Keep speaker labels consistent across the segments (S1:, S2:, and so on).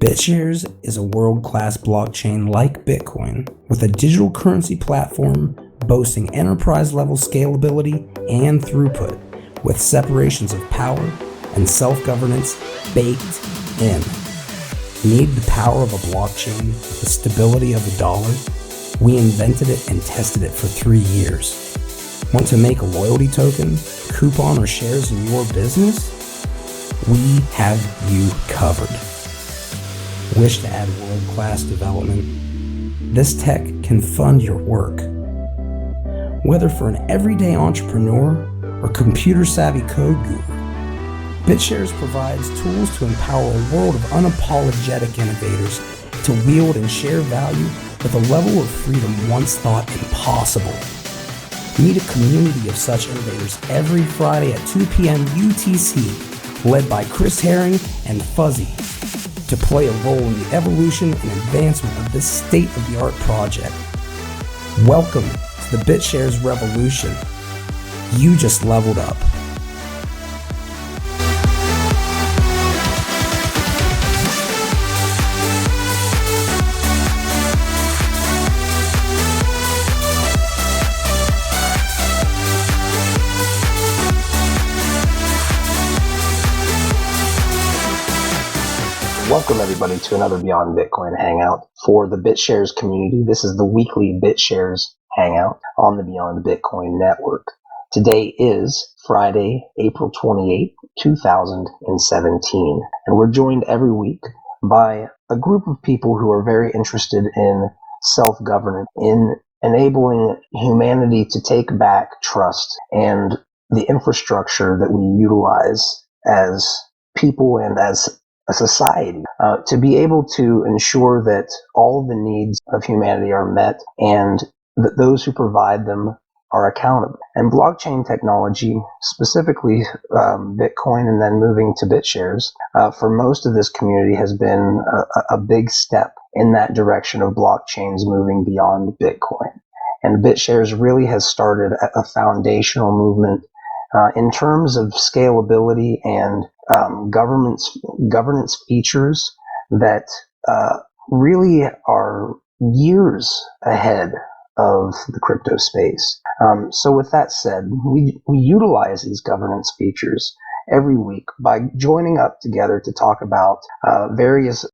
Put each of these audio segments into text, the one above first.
S1: BitShares is a world-class blockchain like Bitcoin with a digital currency platform boasting enterprise-level scalability and throughput with separations of power and self-governance baked in. Need the power of a blockchain with the stability of a dollar? We invented it and tested it for 3 years. Want to make a loyalty token, coupon, or shares in your business? We have you covered. Wish to add world-class development? This tech can fund your work. Whether for an everyday entrepreneur or computer-savvy code guru, BitShares provides tools to empower a world of unapologetic innovators to wield and share value with a level of freedom once thought impossible. Meet a community of such innovators every Friday at 2 p.m. UTC, led by Chris Herring and Fuzzy, to play a role in the evolution and advancement of this state-of-the-art project. Welcome to the BitShares revolution. You just leveled up.
S2: Welcome everybody to another Beyond Bitcoin Hangout for the BitShares community. This is the weekly BitShares Hangout on the Beyond Bitcoin network. Today is Friday, April 28, 2017, and we're joined every week by a group of people who are very interested in self-governance, in enabling humanity to take back trust and the infrastructure that we utilize as people and as a society to be able to ensure that all of the needs of humanity are met and that those who provide them are accountable. And blockchain technology, specifically Bitcoin and then moving to BitShares, for most of this community has been a big step in that direction of blockchains moving beyond Bitcoin. And BitShares really has started a foundational movement in terms of scalability and governance features that really are years ahead of the crypto space. So with that said, we utilize these governance features every week by joining up together to talk about various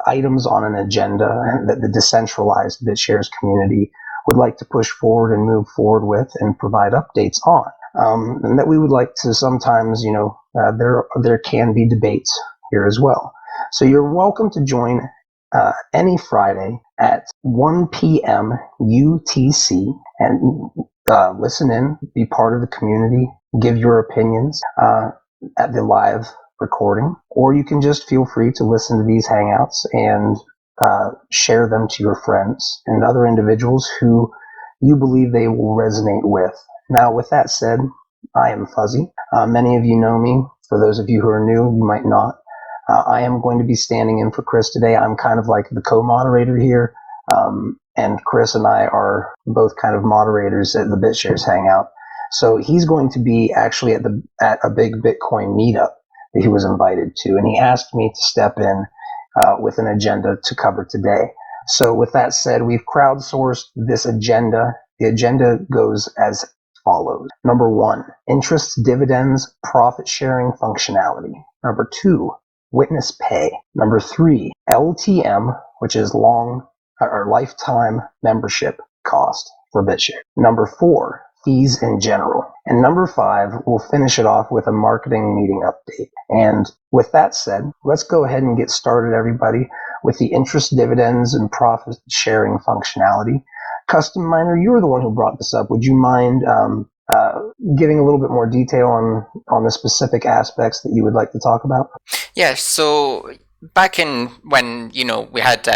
S2: items on an agenda that the decentralized BitShares community would like to push forward and move forward with and provide updates on. And that we would like to sometimes, there can be debates here as well. So you're welcome to join any Friday at 1 p.m. UTC and listen in, be part of the community, give your opinions at the live recording, or you can just feel free to listen to these hangouts and share them to your friends and other individuals who you believe they will resonate with. Now, with that said, I am Fuzzy. Many of you know me. For those of you who are new, you might not. I am going to be standing in for Chris today. I'm kind of like the co-moderator here, and Chris and I are both kind of moderators at the BitShares Hangout. So he's going to be actually at a big Bitcoin meetup that he was invited to, and he asked me to step in with an agenda to cover today. So with that said, we've crowdsourced this agenda. The agenda goes as follows. Number 1, interest, dividends, profit sharing functionality. Number 2, witness pay. Number 3, LTM, which is lifetime membership cost for BitShares. Number 4, fees in general. And number 5, we'll finish it off with a marketing meeting update. And with that said, let's go ahead and get started, everybody, with the interest, dividends, and profit sharing functionality. Custom Miner, you were the one who brought this up. Would you mind giving a little bit more detail on the specific aspects that you would like to talk about?
S3: Yeah, so back in when, we had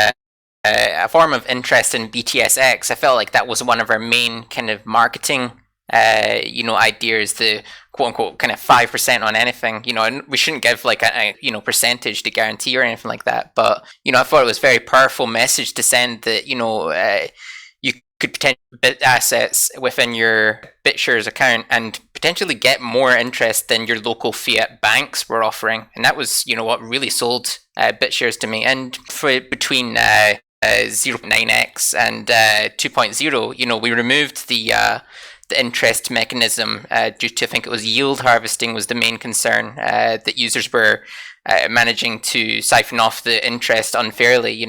S3: a form of interest in BTSX, I felt like that was one of our main kind of marketing, ideas, the quote unquote kind of 5% on anything, and we shouldn't give like a percentage to guarantee or anything like that. But, I thought it was a very powerful message to send that, you could potentially bit assets within your BitShares account and potentially get more interest than your local fiat banks were offering. And that was, what really sold BitShares to me. And for between 0.9x and 2.0, we removed the interest mechanism due to, I think it was yield harvesting was the main concern, that users were managing to siphon off the interest unfairly,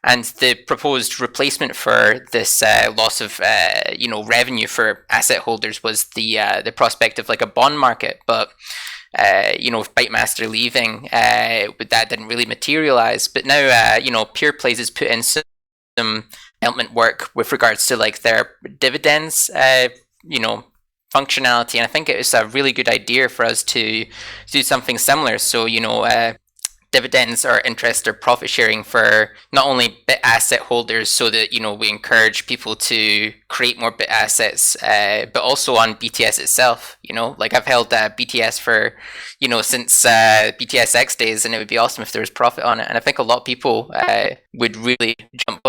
S3: and the proposed replacement for this loss of revenue for asset holders was the prospect of like a bond market. But with Bytemaster leaving, that didn't really materialize. But now Pure Plays has put in some development work with regards to like their dividends functionality, and I think it was a really good idea for us to do something similar. So dividends or interest or profit sharing for not only bit asset holders, so that we encourage people to create more bit assets, but also on BTS itself. Like I've held BTS for since BTSX days, and it would be awesome if there was profit on it. And I think a lot of people would really jump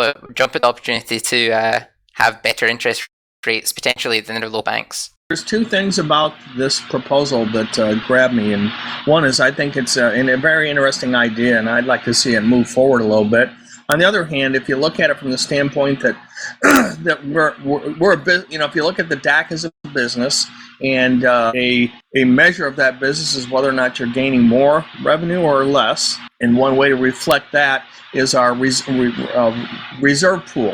S3: at the opportunity to have better interest rates potentially than their local banks.
S4: There's two things about this proposal that grabbed me, and one is I think it's a very interesting idea, and I'd like to see it move forward a little bit. On the other hand, if you look at it from the standpoint that that we're a bit, if you look at the DAC as a business, and a measure of that business is whether or not you're gaining more revenue or less, and one way to reflect that is our reserve pool.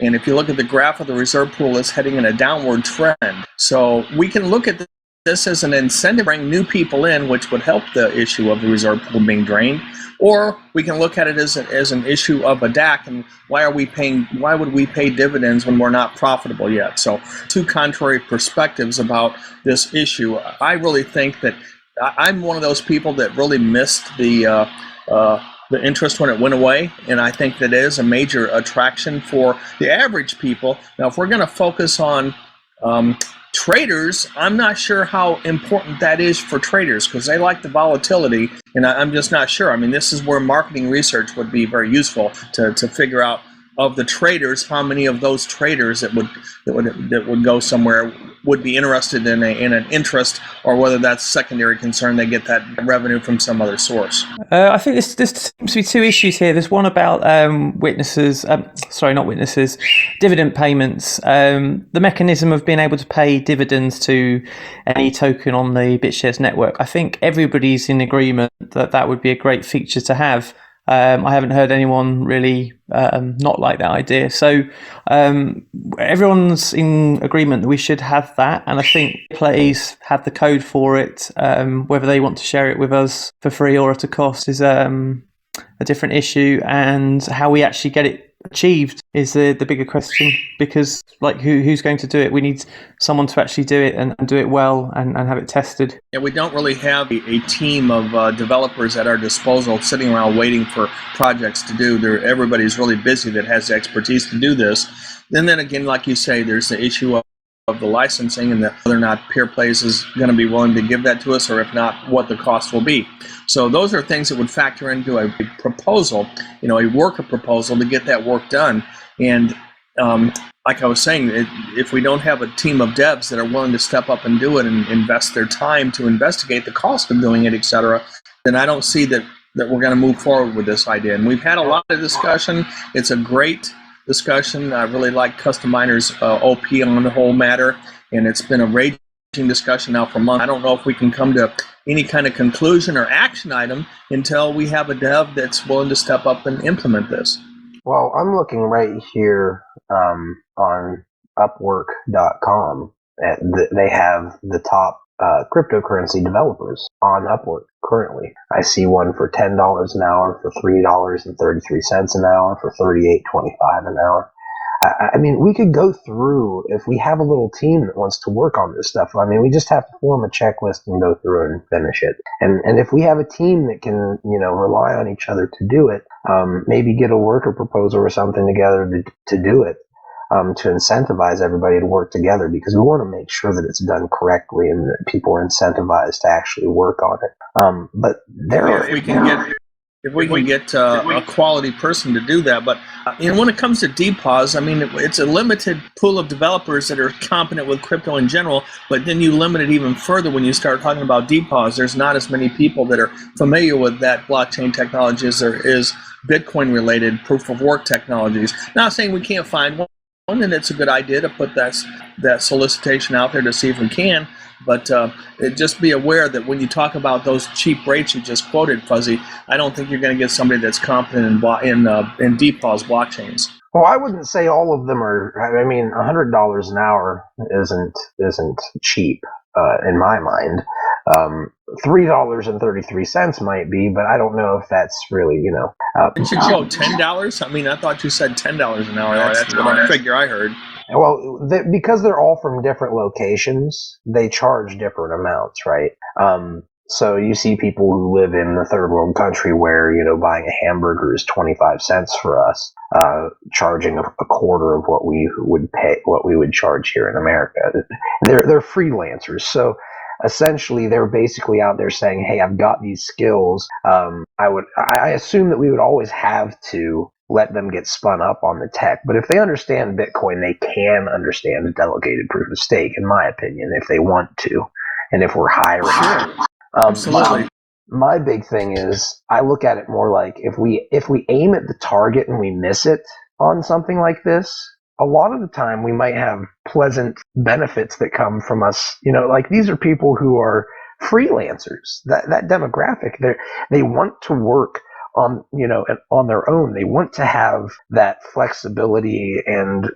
S4: And if you look at the graph of the reserve pool, it's heading in a downward trend. So we can look at this as an incentive to bring new people in, which would help the issue of the reserve pool being drained. Or we can look at it as an issue of a DAC, and why would we pay dividends when we're not profitable yet? So two contrary perspectives about this issue. I really think that I'm one of those people that really missed the interest when it went away, and I think that is a major attraction for the average people. Now, if we're going to focus on traders, I'm not sure how important that is for traders, because they like the volatility, and I'm just not sure. I mean, this is where marketing research would be very useful to figure out, of the traders, how many of those traders that would go somewhere would be interested in an interest, or whether that's secondary concern, they get that revenue from some other source.
S5: I think there seems to be two issues here. There's one about dividend payments. The mechanism of being able to pay dividends to any token on the BitShares network. I think everybody's in agreement that would be a great feature to have. I haven't heard anyone really not like that idea. So everyone's in agreement that we should have that, and I think Plays have the code for it. Whether they want to share it with us for free or at a cost is a different issue, and how we actually get it achieved is the bigger question, because like who's going to do it? We need someone to actually do it and do it well and have it tested.
S4: Yeah, we don't really have a team of developers at our disposal sitting around waiting for projects to do. Everybody's really busy that has the expertise to do this. And then again, like you say, there's the issue of the licensing, and whether or not Pure Plays is going to be willing to give that to us, or if not, what the cost will be. So those are things that would factor into a proposal, a worker proposal to get that work done. And like I was saying, if we don't have a team of devs that are willing to step up and do it and invest their time to investigate the cost of doing it, et cetera, then I don't see that we're going to move forward with this idea. And we've had a lot of discussion. It's a great discussion. I really like Custom Miner's OP on the whole matter, and it's been a raging discussion now for months. I don't know if we can come to any kind of conclusion or action item until we have a dev that's willing to step up and implement this.
S2: Well, I'm looking right here on Upwork.com. They have the top cryptocurrency developers on Upwork currently. I see one for $10 an hour, for $3.33 an hour, for $38.25 an hour. I mean, we could go through, if we have a little team that wants to work on this stuff. I mean, we just have to form a checklist and go through and finish it. And if we have a team that can, rely on each other to do it, maybe get a worker proposal or something together to do it, to incentivize everybody to work together, because we want to make sure that it's done correctly and that people are incentivized to actually work on it. But there are...
S4: if we can get a quality person to do that. But when it comes to DPoS, I mean, it's a limited pool of developers that are competent with crypto in general, but then you limit it even further when you start talking about DPoS. There's not as many people that are familiar with that blockchain technology as there is Bitcoin-related proof-of-work technologies. Not saying we can't find one, and it's a good idea to put that solicitation out there to see if we can. But just be aware that when you talk about those cheap rates you just quoted, Fuzzy, I don't think you're going to get somebody that's competent in DPoS blockchains.
S2: Well, I wouldn't say all of them are. I mean, $100 an hour isn't cheap in my mind. $3.33 might be, but I don't know if that's really,
S4: Did you go $10? I mean, I thought you said $10 an hour. That's the figure I heard.
S2: Well, because they're all from different locations, they charge different amounts, right? So you see people who live in the third world country where, buying a hamburger is 25 cents for us, charging a quarter of what we would charge here in America. They're freelancers. So essentially they're basically out there saying, hey, I've got these skills. I assume that we would always have to let them get spun up on the tech. But if they understand Bitcoin, they can understand a delegated proof of stake, in my opinion, if they want to. And if we're hiring.
S4: Absolutely.
S2: My big thing is I look at it more like if we aim at the target and we miss it on something like this, a lot of the time we might have pleasant benefits that come from us. Like these are people who are freelancers. That demographic, they want to work on their own. They want to have that flexibility and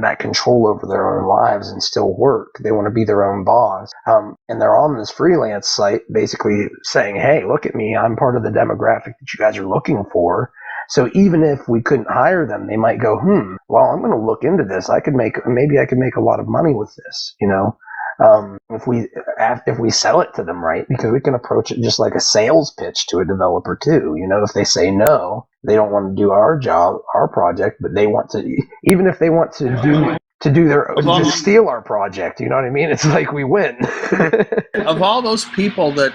S2: that control over their own lives and still work. They want to be their own boss. And they're on this freelance site basically saying, hey, look at me. I'm part of the demographic that you guys are looking for. So even if we couldn't hire them, they might go, well, I'm going to look into this. Maybe I could make a lot of money with this, if we sell it to them right, because we can approach it just like a sales pitch to a developer too. If they say no, they don't want to do our job, our project, but they want to, even if they want to just steal our project, you know what I mean? It's like we win.
S4: Of all those people that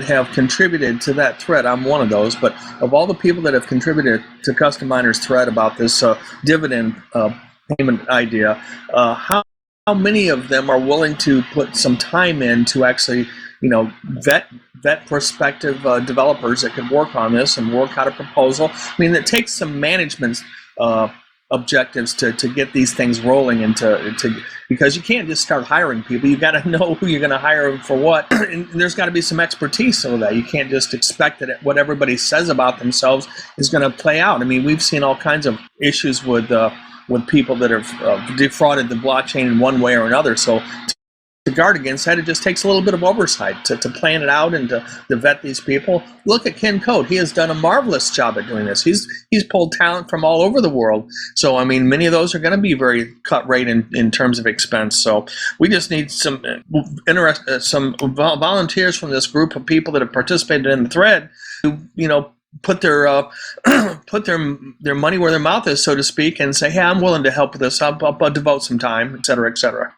S4: have contributed to that thread, I'm one of those, but of all the people that have contributed to Custom Miner's thread about this dividend payment idea, how many of them are willing to put some time in to actually, vet prospective developers that could work on this and work out a proposal? I mean, it takes some management objectives to get these things rolling and because you can't just start hiring people. You got to know who you're going to hire for what, and there's got to be some expertise so that you can't just expect that what everybody says about themselves is going to play out. I mean, we've seen all kinds of issues with people that have defrauded the blockchain in one way or another. So to guard against that, it just takes a little bit of oversight to plan it out and to vet these people. Look at Ken Code. He has done a marvelous job at doing this. He's pulled talent from all over the world. So, I mean, many of those are going to be very cut rate in terms of expense. So we just need some volunteers from this group of people that have participated in the thread who, put their money where their mouth is, so to speak, and say, hey, I'm willing to help with this. I'll devote some time, et cetera, et cetera.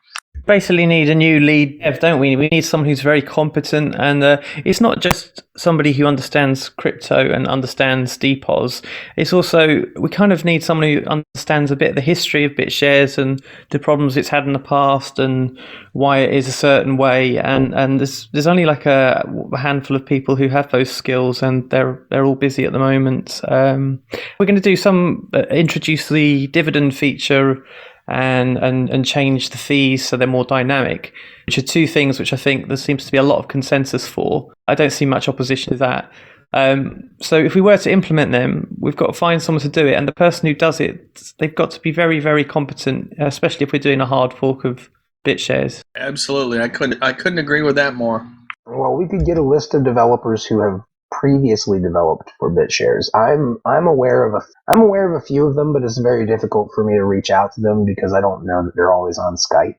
S5: Basically need a new lead dev, don't we? We need someone who's very competent, and it's not just somebody who understands crypto and understands DPoS. It's also, we kind of need someone who understands a bit of the history of BitShares and the problems it's had in the past and why it is a certain way. And there's only like a handful of people who have those skills, and they're all busy at the moment. We're going to do introduce the dividend feature and change the fees so they're more dynamic, which are two things which I think there seems to be a lot of consensus for. I don't see much opposition to that. So if we were to implement them, we've got to find someone to do it, and the person who does it, they've got to be very, very competent, especially if we're doing a hard fork of BitShares.
S4: Absolutely. I couldn't agree with that more.
S2: Well, we could get a list of developers who have previously developed for BitShares. I'm aware of a few of them, but it's very difficult for me to reach out to them because I don't know that they're always on Skype.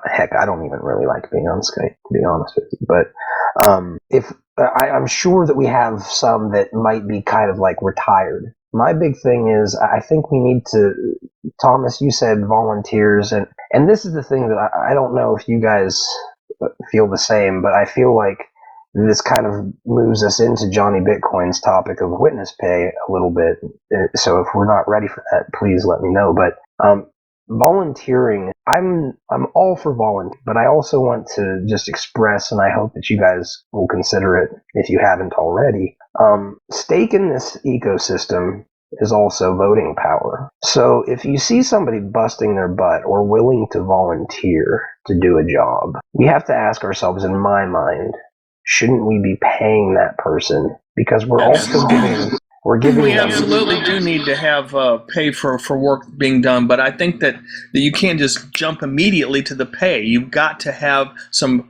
S2: Heck, I don't even really like being on Skype, to be honest with you. But I'm sure that we have some that might be kind of like retired. My big thing is I think we need to, Thomas, you said volunteers, and this is the thing that I don't know if you guys feel the same, but I feel like this kind of moves us into Johnny Bitcoin's topic of witness pay a little bit. So if we're not ready for that, please let me know. But volunteering, I'm all for volunteering, but I also want to just express, and I hope that you guys will consider it if you haven't already. Stake in this ecosystem is also voting power. So if you see somebody busting their butt or willing to volunteer to do a job, we have to ask ourselves, in my mind, shouldn't we be paying that person? Because we're also giving
S4: We
S2: them.
S4: absolutely do need to have pay for work being done, but I think that you can't just jump immediately to the pay. You've got to have some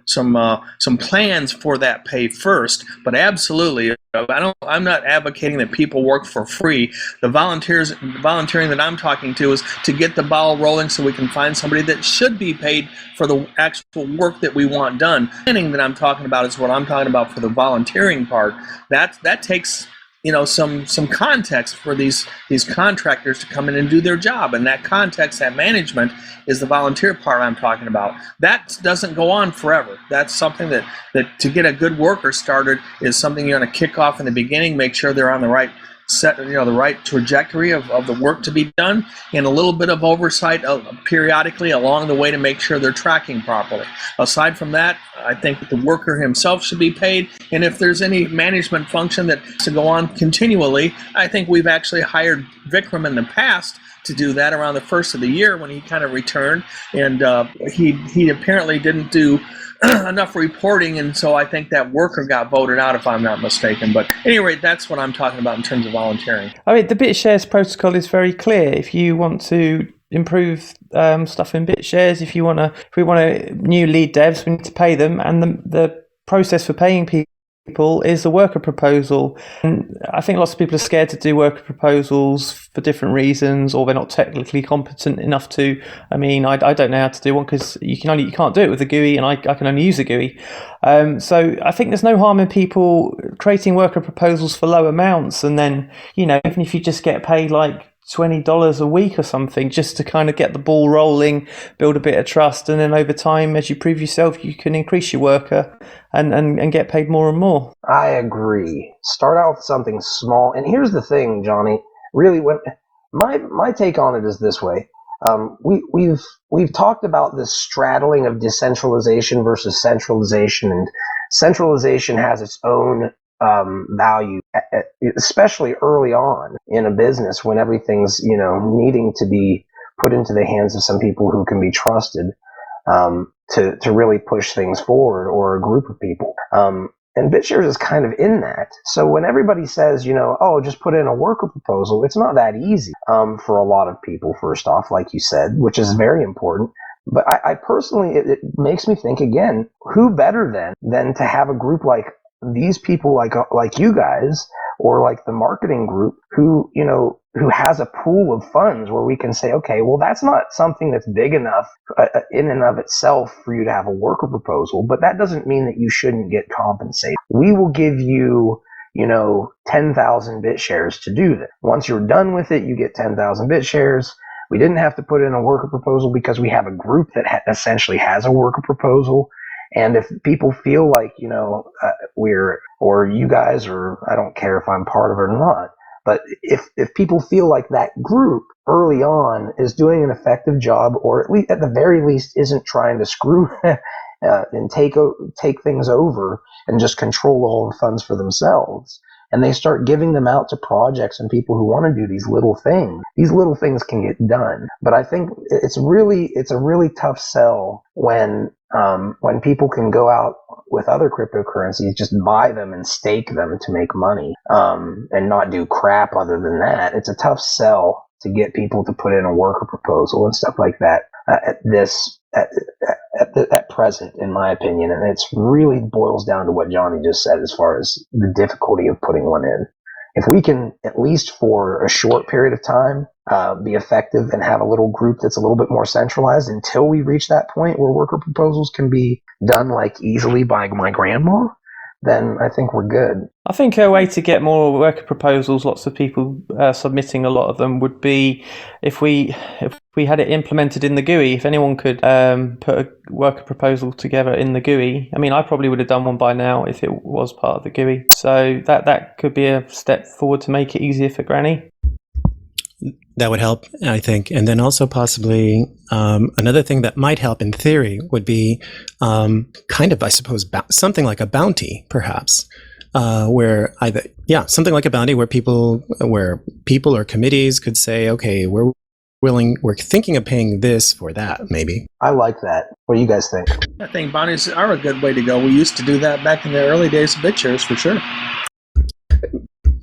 S4: plans for that pay first. But absolutely, I'm not advocating that people work for free. The volunteering that I'm talking to is to get the ball rolling, so we can find somebody that should be paid for the actual work that we want done. Planning that I'm talking about is what I'm talking about for the volunteering part. That takes some context for these contractors to come in and do their job, and that context, that management, is the volunteer part I'm talking about. That doesn't go on forever. That's something that to get a good worker started is something you're going to kick off in the beginning, make sure they're on the right the right trajectory of the work to be done, and a little bit of oversight periodically along the way to make sure they're tracking properly. Aside from that, I think the worker himself should be paid, and if there's any management function that has to go on continually, I think we've actually hired Vikram in the past to do that around the first of the year when he kind of returned, and he apparently didn't do enough reporting, and so I think that worker got voted out, if I'm not mistaken. But at any rate, that's what I'm talking about in terms of volunteering.
S5: I mean, the BitShares protocol is very clear. If you want to improve stuff in BitShares, if we want new lead devs, we need to pay them, and the process for paying people is a worker proposal. And I think lots of people are scared to do worker proposals for different reasons, or they're not technically competent enough to. I mean, I don't know how to do one because you can't do it with a GUI, and I can only use a GUI. So I think there's no harm in people creating worker proposals for low amounts, and then even if you just get paid like $20 a week or something, just to kind of get the ball rolling, build a bit of trust, and then over time, as you prove yourself, you can increase your worker and get paid more and more.
S2: I agree. Start out with something small. And here's the thing, Johnny. Really, my take on it is this way. We've talked about this straddling of decentralization versus centralization, and centralization has its own value, especially early on in a business when everything's needing to be put into the hands of some people who can be trusted to really push things forward, or a group of people. And BitShares is kind of in that. So when everybody says, just put in a worker proposal, it's not that easy for a lot of people, first off, like you said, which is very important. But I personally, it makes me think again, who better than to have a group like these people, like you guys, or like the marketing group, who has a pool of funds where we can say, okay, well, that's not something that's big enough in and of itself for you to have a worker proposal, but that doesn't mean that you shouldn't get compensated. We will give you 10,000 BitShares to do that. Once you're done with it, you get 10,000 BitShares. We didn't have to put in a worker proposal because we have a group that essentially has a worker proposal. And if people feel like, or you guys, or I don't care if I'm part of it or not, but if people feel like that group early on is doing an effective job, or at the very least isn't trying to screw and take things over and just control all the funds for themselves, and they start giving them out to projects and people who want to do these little things can get done. But I think it's a really tough sell when people can go out with other cryptocurrencies, just buy them and stake them to make money, and not do crap other than that. It's a tough sell to get people to put in a worker proposal and stuff like that at present, in my opinion. And it's really boils down to what Johnny just said as far as the difficulty of putting one in. If we can, at least for a short period of time, be effective and have a little group that's a little bit more centralized until we reach that point where worker proposals can be done like easily by my grandma, then I think we're good.
S5: I think a way to get more worker proposals, lots of people submitting a lot of them, would be if we we had it implemented in the GUI. If anyone could put a worker proposal together in the GUI, I mean, I probably would have done one by now if it was part of the GUI. So that could be a step forward to make it easier for Granny.
S6: That would help, I think. And then also possibly another thing that might help in theory would be kind of, I suppose, something like a bounty, perhaps, where something like a bounty where people or committees could say, okay, we're thinking of paying this for that, maybe.
S2: I like that. What do you guys think?
S4: I think bounties are a good way to go. We used to do that back in the early days of BitShares, for sure.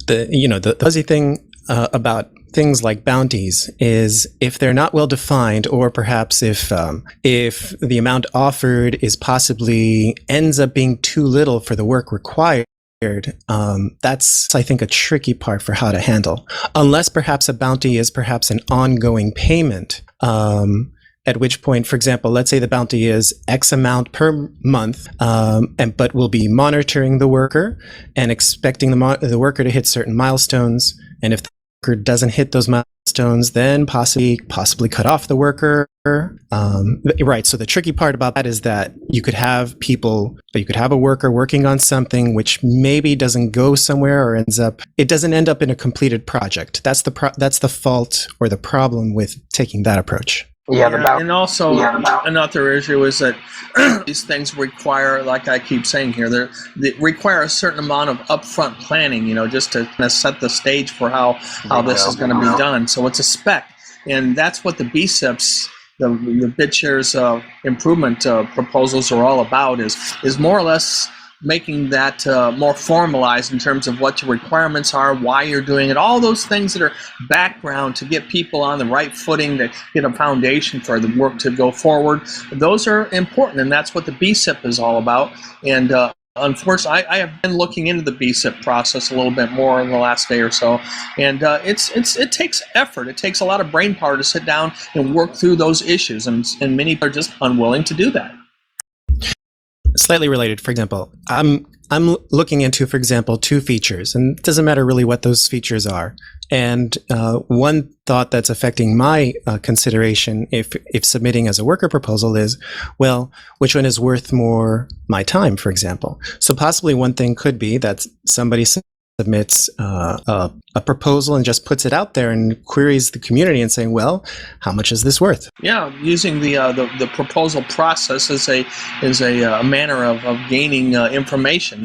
S6: The fuzzy thing about things like bounties is if they're not well defined, or perhaps if the amount offered is possibly ends up being too little for the work required, that's, I think, a tricky part for how to handle. Unless perhaps a bounty is perhaps an ongoing payment, at which point, for example, let's say the bounty is X amount per month, but we'll be monitoring the worker and expecting the worker to hit certain milestones. And if the worker doesn't hit those milestones, then possibly cut off the worker. Right. So the tricky part about that is that you could have a worker working on something which maybe doesn't go somewhere or it doesn't end up in a completed project. That's the fault or the problem with taking that approach.
S4: And also another issue is that these things require, like I keep saying here, they require a certain amount of upfront planning, just to kind of set the stage for how this is going to be done. So it's a spec, and that's what the BSIPs, the BitShares improvement proposals are all about, is more or less making that more formalized in terms of what your requirements are, why you're doing it, all those things that are background to get people on the right footing, to get a foundation for the work to go forward. Those are important, and that's what the BSIP is all about. And unfortunately, I have been looking into the BSIP process a little bit more in the last day or so, and it takes effort. It takes a lot of brain power to sit down and work through those issues, and many are just unwilling to do that.
S6: Slightly related, for example, I'm looking into, for example, two features, and it doesn't matter really what those features are. And one thought that's affecting my consideration if submitting as a worker proposal is, well, which one is worth more my time, for example? So possibly one thing could be that somebody submits a proposal and just puts it out there and queries the community and saying, well, how much is this worth?
S4: Yeah, using the proposal process is a manner of gaining information.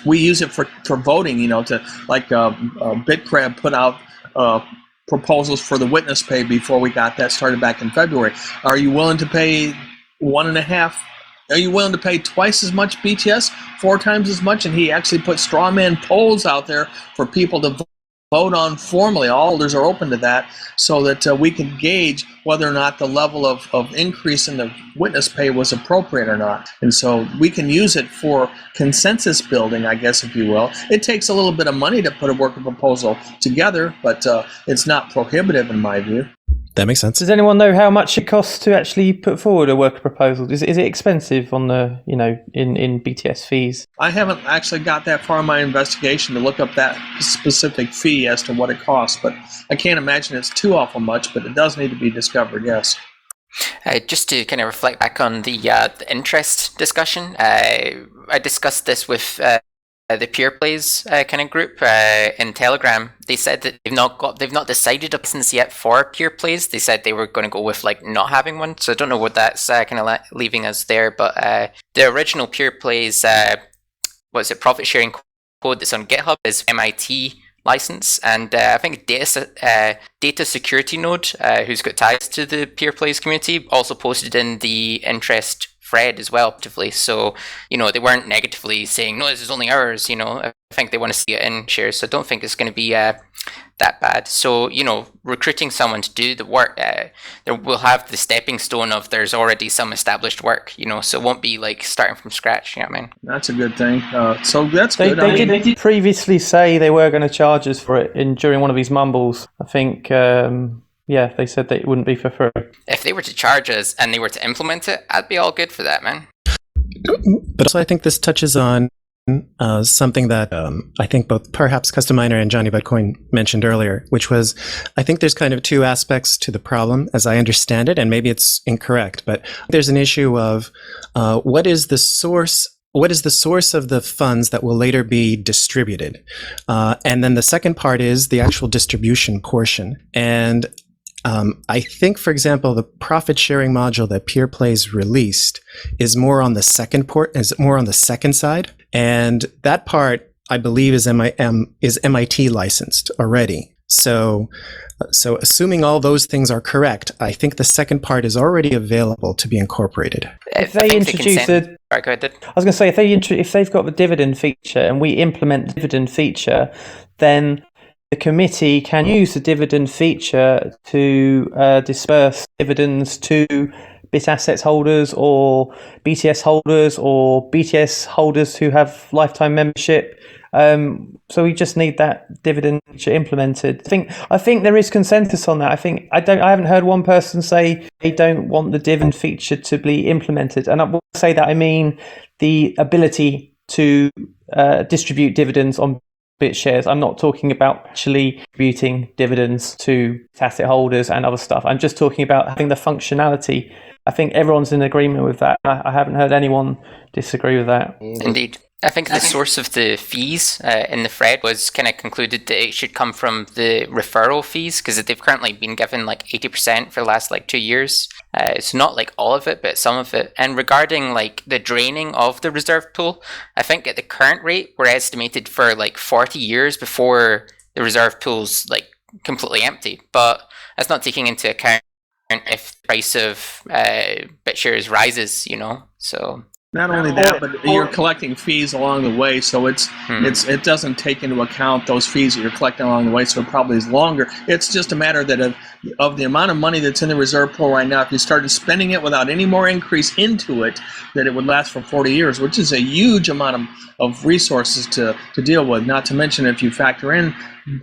S4: We use it for voting. To like BitCrab put out proposals for the witness pay before we got that started back in February. Are you willing to pay 1.5? Are you willing to pay twice as much BTS, 4 times as much? And he actually put straw man polls out there for people to vote on formally. All holders are open to that, so that we can gauge whether or not the level of increase in the witness pay was appropriate or not. And so we can use it for consensus building, I guess, if you will. It takes a little bit of money to put a worker proposal together, but it's not prohibitive in my view.
S6: That makes sense.
S5: Does anyone know how much it costs to actually put forward a worker proposal? Is it expensive on the, in BTS fees?
S4: I haven't actually got that far in my investigation to look up that specific fee as to what it costs, but I can't imagine it's too awful much, but it does need to be discovered, yes.
S3: Just to kind of reflect back on the interest discussion, I discussed this with the Pure Plays kind of group in Telegram. They said that they've not decided a license yet for Pure Plays. They said they were going to go with not having one. So I don't know what that's kind of leaving us there. But the original Pure Plays, profit sharing code that's on GitHub is MIT license, and I think Data Security Node, who's got ties to the Pure Plays community, also posted in the interest thread as well, actively. So, they weren't negatively saying, no, this is only ours. I think they want to see it in shares. So I don't think it's going to be that bad. So, recruiting someone to do the work, there will have the stepping stone of there's already some established work, so it won't be like starting from scratch. You know what I mean?
S4: That's a good thing. So that's
S5: good.
S4: They
S5: did previously say they were going to charge us for it during one of these mumbles. I think, they said that it wouldn't be for free.
S3: If they were to charge us and they were to implement it, I'd be all good for that, man.
S6: But also I think this touches on something that I think both perhaps Custom Miner and Johnny Bitcoin mentioned earlier, which was, I think there's kind of two aspects to the problem, as I understand it, and maybe it's incorrect, but there's an issue of what is the source of the funds that will later be distributed? And then the second part is the actual distribution portion. And I think, for example, the profit sharing module that PeerPlays released is more on the second side. And that part, I believe, is MIT licensed already. So assuming all those things are correct, I think the second part is already available to be incorporated.
S5: If they introduce
S3: Sorry, go ahead.
S5: I was going to say, if they've got the dividend feature and we implement the dividend feature, then the committee can use the dividend feature to disperse dividends to bit assets holders or BTS holders or BTS holders who have lifetime membership. So we just need that dividend feature implemented. I think there is consensus on that. I haven't heard one person say they don't want the dividend feature to be implemented. And when I say that, I mean the ability to distribute dividends on BitShares. I'm not talking about actually distributing dividends to asset holders and other stuff. I'm just talking about having the functionality. I think everyone's in agreement with that. I haven't heard anyone disagree with that.
S3: Indeed. I think the source of the fees in the thread was kind of concluded that it should come from the referral fees, because they've currently been given like 80% for the last 2 years. It's not like all of it, but some of it. And regarding like the draining of the reserve pool, I think at the current rate, we're estimated for 40 years before the reserve pool's completely empty. But that's not taking into account if the price of BitShares rises, so...
S4: Not only that, but you're collecting fees along the way, so it doesn't take into account those fees that you're collecting along the way, so it probably is longer. It's just a matter that of the amount of money that's in the reserve pool right now. If you started spending it without any more increase into it, that it would last for 40 years, which is a huge amount of resources to deal with. Not to mention, if you factor in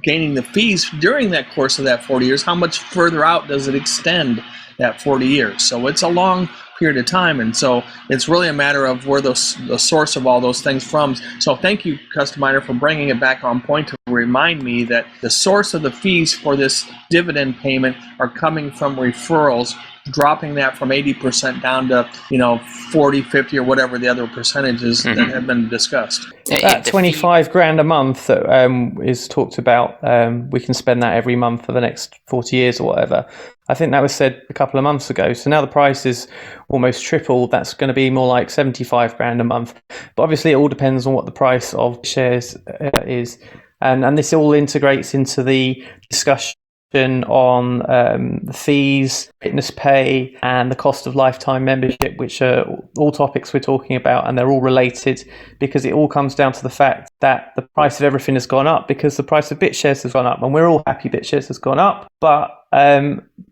S4: gaining the fees during that course of that 40 years, how much further out does it extend that 40 years? So it's a long period of time, and so it's really a matter of where the source of all those things from. So thank you, Custom Miner, for bringing it back on point to remind me that the source of the fees for this dividend payment are coming from referrals, dropping that from 80% down to 40, 50, or whatever the other percentages that have been discussed.
S5: That 25 grand a month that is talked about, we can spend that every month for the next 40 years or whatever. I think that was said a couple of months ago. So now the price is almost triple. That's going to be more like 75 grand a month. But obviously it all depends on what the price of shares is. And this all integrates into the discussion on the fees, witness pay, and the cost of lifetime membership, which are all topics we're talking about, and they're all related because it all comes down to the fact that the price of everything has gone up because the price of BitShares has gone up, and we're all happy BitShares has gone up, but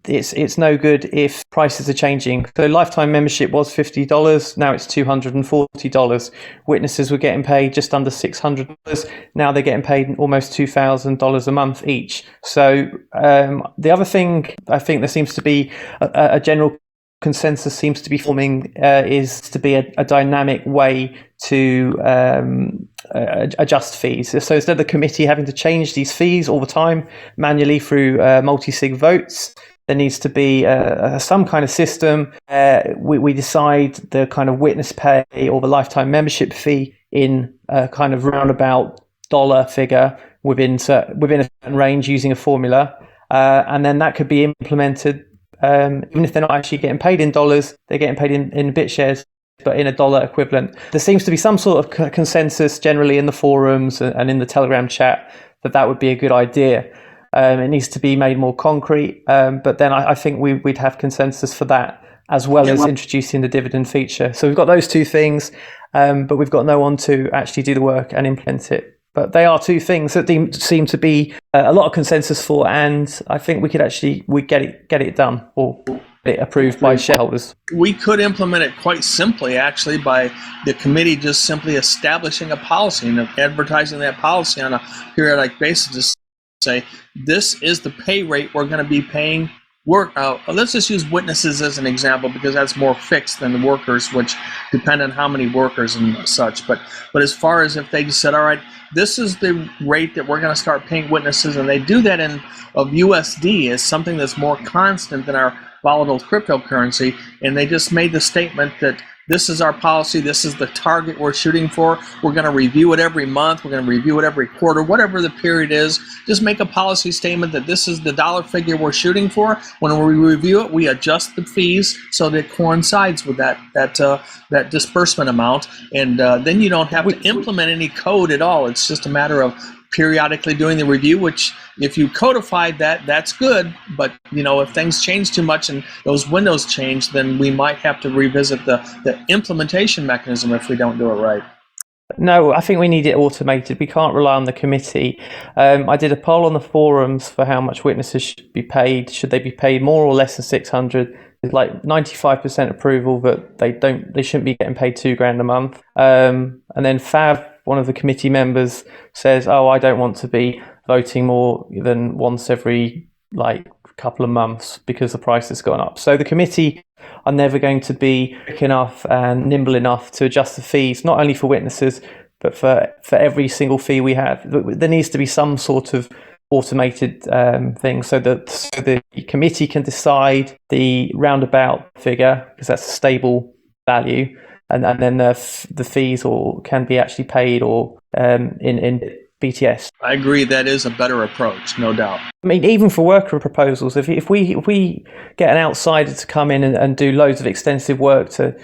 S5: it's no good if prices are changing. So lifetime membership was $50, now it's $240. Witnesses were getting paid just under $600, now they're getting paid almost $2,000 a month each. So the other thing I think there seems to be a general consensus seems to be forming is to be a dynamic way to adjust fees. So instead of the committee having to change these fees all the time manually through multi-sig votes, there needs to be some kind of system. We decide the kind of witness pay or the lifetime membership fee in a kind of roundabout dollar figure within a certain range using a formula. And then that could be implemented. Even if they're not actually getting paid in dollars, they're getting paid in BitShares, but in a dollar equivalent. There seems to be some sort of consensus generally in the forums and in the Telegram chat that would be a good idea. It needs to be made more concrete, but then I think we'd have consensus for that as well as introducing the dividend feature. So we've got those two things, but we've got no one to actually do the work and implement it. But they are two things that seem to be a lot of consensus for, and I think we get it done or get it approved by shareholders.
S4: We could implement it quite simply, actually, by the committee just simply establishing a policy and advertising that policy on a periodic basis to say, this is the pay rate we're going to be paying let's just use witnesses as an example because that's more fixed than the workers, which depend on how many workers and such. But as far as if they just said, all right, this is the rate that we're going to start paying witnesses, and they do that of USD as something that's more constant than our volatile cryptocurrency, and they just made the statement that this is our policy, this is the target we're shooting for, we're going to review it every month, we're going to review it every quarter, whatever the period is, just make a policy statement that this is the dollar figure we're shooting for. When we review it, we adjust the fees so that it coincides with that disbursement amount, and then you don't have to implement any code at all. It's just a matter of periodically doing the review, which if you codified that, that's good. But if things change too much and those windows change, then we might have to revisit the implementation mechanism if we don't do it right.
S5: No, I think we need it automated. We can't rely on the committee. I did a poll on the forums for how much witnesses should be paid. Should they be paid more or less than 600? It's like 95% approval that they shouldn't be getting paid $2,000 a month. And then Fav, one of the committee members, says, "Oh, I don't want to be voting more than once every couple of months because the price has gone up." So the committee are never going to be quick enough and nimble enough to adjust the fees, not only for witnesses, but for every single fee we have. There needs to be some sort of automated thing so that the committee can decide the roundabout figure, because that's a stable value, and then the fees can be actually paid or in BTS.
S4: I agree, that is a better approach, no doubt.
S5: I mean, even for worker proposals, if we get an outsider to come in and do loads of extensive work to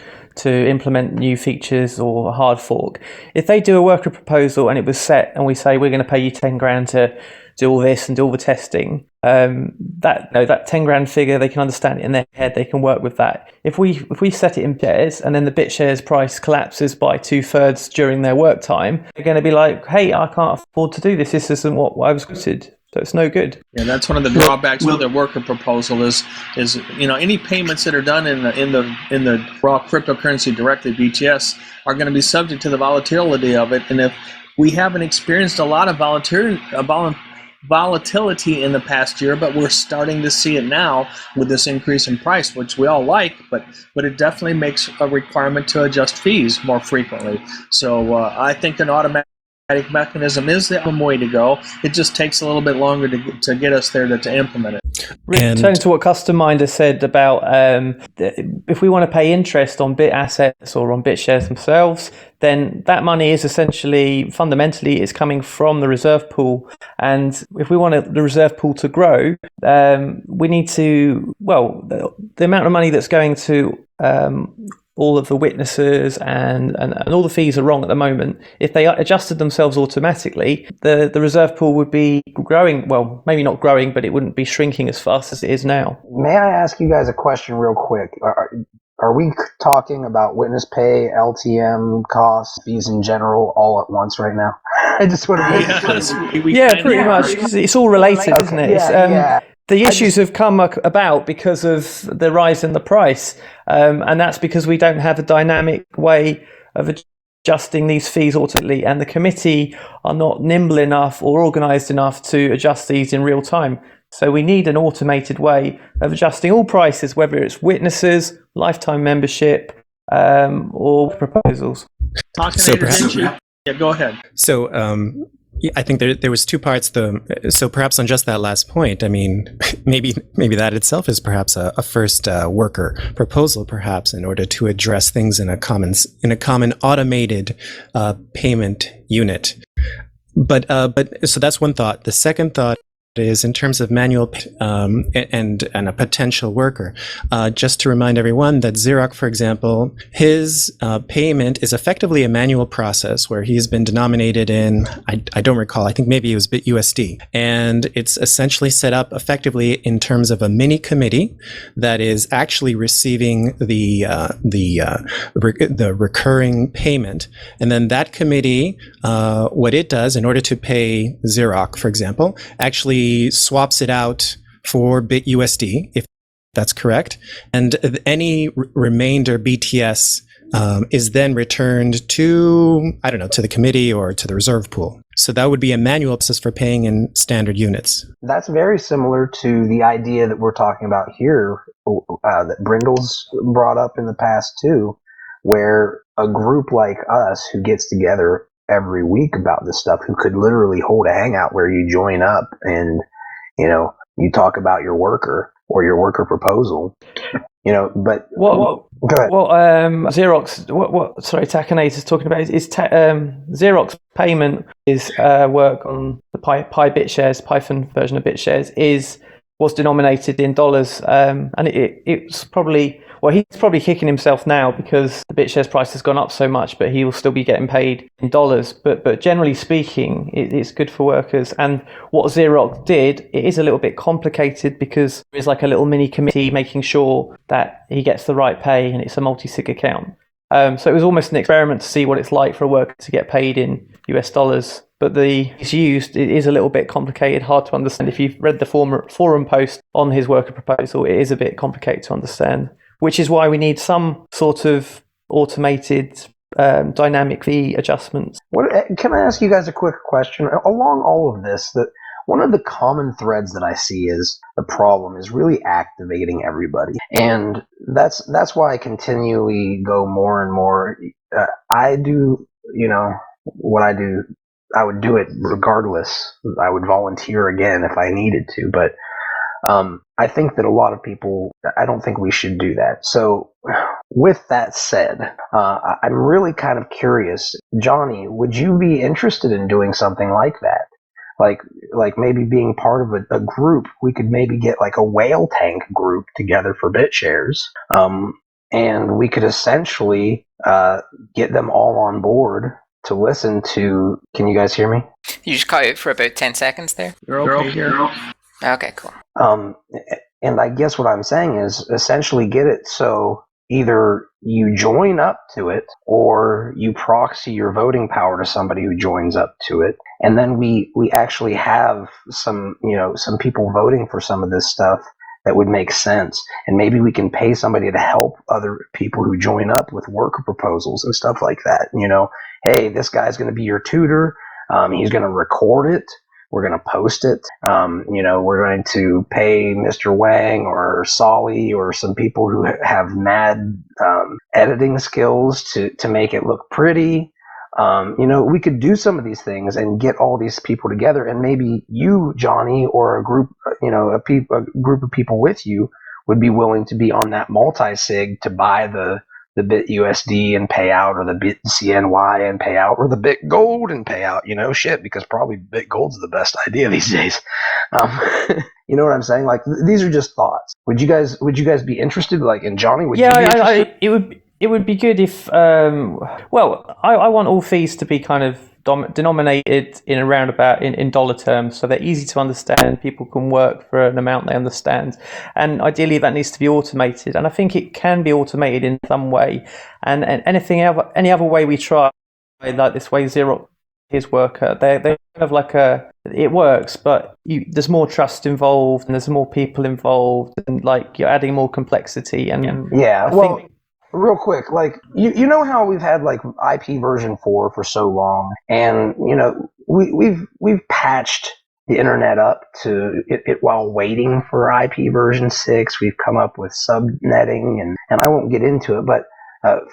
S5: implement new features or a hard fork, if they do a worker proposal and it was set and we say we're going to pay you $10,000 to do all this and do all the testing, that $10,000 figure, they can understand it in their head, they can work with that. If we set it in BitShares and then the BitShares price collapses by 2/3 during their work time, they're going to be like, hey, I can't afford to do this. This isn't what I was quoted. So it's no good.
S4: Yeah, that's one of the drawbacks with the worker proposal is any payments that are done in the raw cryptocurrency directly, BTS, are going to be subject to the volatility of it. And if we haven't experienced a lot of volatility in the past year, but we're starting to see it now with this increase in price, which we all like, but it definitely makes a requirement to adjust fees more frequently. So I think an automatic mechanism is the way to go. It just takes a little bit longer to get us there to implement it.
S5: Returning to what Custom Minder said about if we want to pay interest on Bit assets or on BitShares themselves, then that money is fundamentally is coming from the reserve pool. And if we want the reserve pool to grow, we need to, the amount of money that's going to all of the witnesses and all the fees are wrong at the moment. If they adjusted themselves automatically, the reserve pool would be growing. Well, maybe not growing, but it wouldn't be shrinking as fast as it is now.
S2: May I ask you guys a question real quick? Are we talking about witness pay, LTM costs, fees in general, all at once right now? I just want to make
S5: pretty much, because it's all related, isn't it?
S2: Yeah.
S5: The issues have come about because of the rise in the price, and that's because we don't have a dynamic way of adjusting these fees automatically, and the committee are not nimble enough or organised enough to adjust these in real time. So we need an automated way of adjusting all prices, whether it's witnesses, lifetime membership, or proposals.
S4: Yeah, go ahead.
S6: So I think there was two parts. So perhaps on just that last point, I mean, maybe that itself is perhaps a first worker proposal, perhaps in order to address things in a common automated payment unit. But so that's one thought. The second thought is in terms of manual and a potential worker. Just to remind everyone that Xerox, for example, his payment is effectively a manual process where he's been denominated in, I don't recall, I think maybe it was BitUSD. And it's essentially set up effectively in terms of a mini committee that is actually receiving the recurring payment. And then that committee, what it does in order to pay Xerox, for example, actually swaps it out for BitUSD, if that's correct, and any remainder BTS is then returned to, I don't know, to the committee or to the reserve pool. So that would be a manual process for paying in standard units.
S2: That's very similar to the idea that we're talking about here, that Brindle's brought up in the past too, where a group like us who gets together every week about this stuff, who could literally hold a hangout where you join up and, you talk about your worker or your worker proposal, but go ahead.
S5: What Xerox, sorry, Takanator is talking about is Xerox payment is work on the BitShares, Python version of BitShares was denominated in dollars, and it's probably, he's probably kicking himself now because the BitShares price has gone up so much, but he will still be getting paid in dollars. But generally speaking, it's good for workers. And what Xerox did, it is a little bit complicated because there's like a little mini committee making sure that he gets the right pay, and it's a multi-sig account. So it was almost an experiment to see what it's like for a worker to get paid in US dollars. But it is a little bit complicated, hard to understand. If you've read the forum post on his worker proposal, it is a bit complicated to understand, which is why we need some sort of automated dynamic fee adjustments.
S2: Can I ask you guys a quick question? Along all of this, that one of the common threads that I see is the problem is really activating everybody. And that's why I continually go more and more. I do, what I do, I would do it regardless. I would volunteer again if I needed to, but I think that a lot of people, I don't think we should do that. So with that said, I'm really kind of curious. Johnny, would you be interested in doing something like that? Like maybe being part of a group? We could maybe get like a whale tank group together for BitShares, and we could essentially get them all on board to listen to. Can you guys hear me?
S3: You just cut out for about 10 seconds there.
S4: You're okay here.
S3: Okay, cool.
S2: And I guess what I'm saying is essentially get it so either you join up to it or you proxy your voting power to somebody who joins up to it. And then we actually have some people voting for some of this stuff that would make sense. And maybe we can pay somebody to help other people who join up with worker proposals and stuff like that. Hey, this guy's going to be your tutor. He's going to record it. We're going to post it. We're going to pay Mr. Wang or Solly or some people who have mad editing skills to make it look pretty. We could do some of these things and get all these people together, and maybe you, Johnny, or a group, a group of people with you would be willing to be on that multi-sig to buy the BitUSD and pay out, or the BitCNY and pay out, or the BitGold and pay out, because probably BitGold's the best idea these days. You know what I'm saying? Like, these are just thoughts. Would you guys be interested? Like, and Johnny, would you be interested?
S5: It would be good if, I want all fees to be kind of denominated in around about in dollar terms, so they're easy to understand. People can work for an amount they understand, and ideally that needs to be automated. And I think it can be automated in some way. And any other way we try, like this way Xerox his worker, they're kind of like it works, but there's more trust involved and there's more people involved, and like you're adding more complexity. And
S2: I think, real quick, like you know how we've had like IP version 4 for so long, and we've patched the internet up to it while waiting for IP version 6. We've come up with subnetting, and I won't get into it, but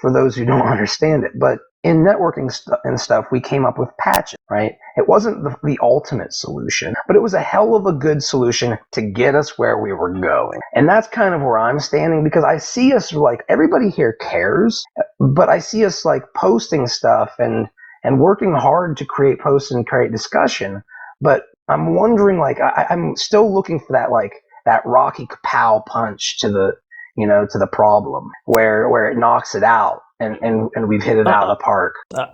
S2: for those who don't understand it, but in networking and stuff, we came up with patches, right? It wasn't the ultimate solution, but it was a hell of a good solution to get us where we were going. And that's kind of where I'm standing, because I see us, like, everybody here cares, but I see us like posting stuff and working hard to create posts and create discussion. But I'm wondering, like, I'm still looking for that, like, that Rocky Kapow punch to the problem where it knocks it out. And we've hit it out of the park.
S5: Well,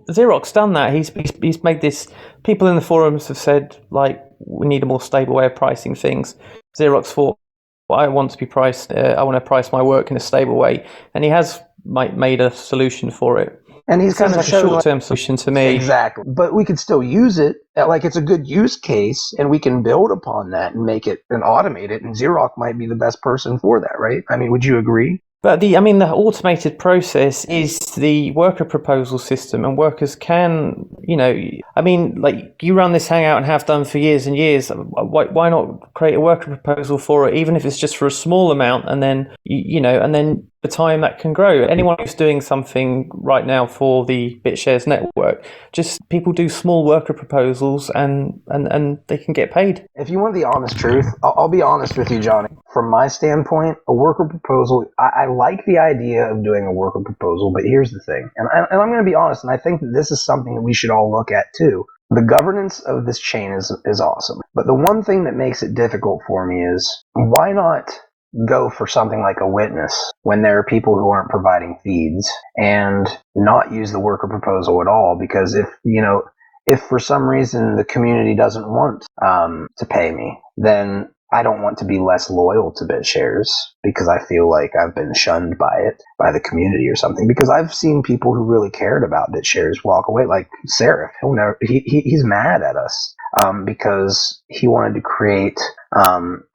S5: Xerox done that. He's made this. People in the forums have said, like, we need a more stable way of pricing things. Xerox thought, I want to be priced. I want to price my work in a stable way, and he has made a solution for it.
S2: And he's kind of
S5: like a short-term solution to me.
S2: Exactly. But we could still use it. Like, it's a good use case, and we can build upon that and make it and automate it. And Xerox might be the best person for that, right? I mean, would you agree?
S5: But the automated process is the worker proposal system, and workers can, like you run this Hangout and have done for years and years. Why not create a worker proposal for it, even if it's just for a small amount, and then and then the time that can grow. Anyone who's doing something right now for the BitShares network, just people do small worker proposals and they can get paid.
S2: If you want the honest truth, I'll be honest with you, Johnny. From my standpoint, a worker proposal, I like the idea of doing a worker proposal, but here's the thing, and I'm going to be honest, and I think that this is something that we should all look at too. The governance of this chain is awesome, but the one thing that makes it difficult for me is, why not go for something like a witness when there are people who aren't providing feeds, and not use the worker proposal at all? Because if for some reason the community doesn't want to pay me, then I don't want to be less loyal to BitShares because I feel like I've been shunned by the community or something. Because I've seen people who really cared about BitShares walk away, like Seraph. He's mad at us because he wanted to create